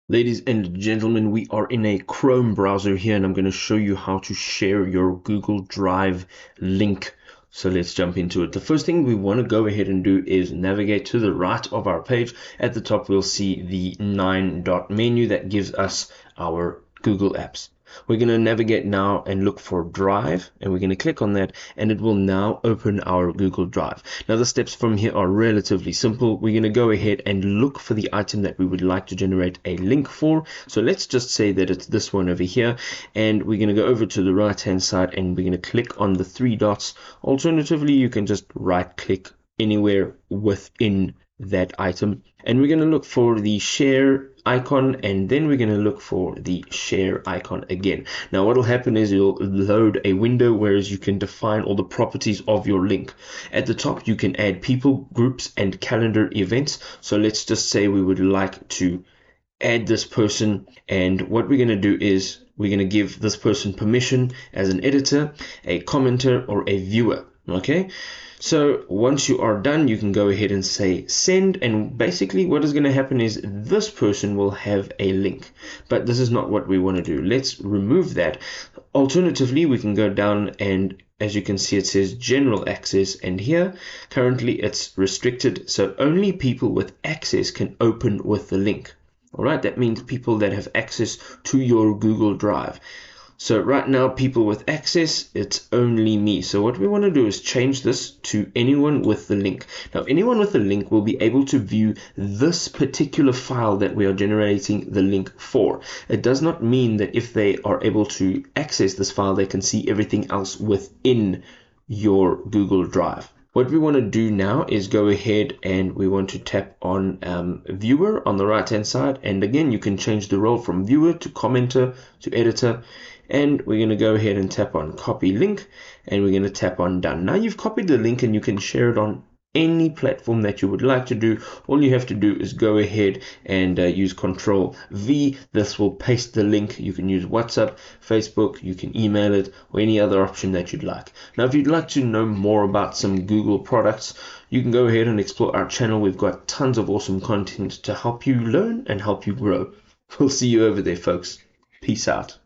Ladies and gentlemen, we are in a Chrome browser here and I'm going to show you how to share your Google Drive link. So let's jump into it. The first thing we want to go ahead and do is navigate to the right of our page. At the top, we'll see the 9-dot menu that gives us our Google Apps. We're going to navigate now and look for Drive, and we're going to click on that, and it will now open our Google Drive. Now the steps from here are relatively simple. We're going to go ahead and look for the item that we would like to generate a link for. So let's just say that it's this one over here, and we're going to go over to the right hand side and we're going to click on the three dots. Alternatively, you can just right click anywhere within that item, and we're going to look for the share icon, and then we're going to look for the share icon again. Now what will happen is you'll load a window whereas you can define all the properties of your link. At the top you can add people, groups, and calendar events. So let's just say we would like to add this person, and what we're going to do is we're going to give this person permission as an editor, a commenter, or a viewer. Okay, so once you are done, you can go ahead and say send, and basically what is going to happen is this person will have a link, but this is not what we want to do. Let's remove that. Alternatively, we can go down, and as you can see, it says general access, and here currently it's restricted, so only people with access can open with the link. All right, that means people that have access to your Google Drive. So right now, people with access, it's only me. So what we want to do is change this to anyone with the link. Now, anyone with the link will be able to view this particular file that we are generating the link for. It does not mean that if they are able to access this file, they can see everything else within your Google Drive. What we want to do now is go ahead and we want to tap on viewer on the right hand side, and again you can change the role from viewer to commenter to editor, and we're going to go ahead and tap on copy link, and we're going to tap on done. Now you've copied the link and you can share it on any platform that you would like to do. All you have to do is go ahead and use Control V. This will paste the link. You can use WhatsApp, Facebook, you can email it, or any other option that you'd like. Now if you'd like to know more about some Google products, you can go ahead and explore our channel. We've got tons of awesome content to help you learn and help you grow. We'll see you over there, folks. Peace out.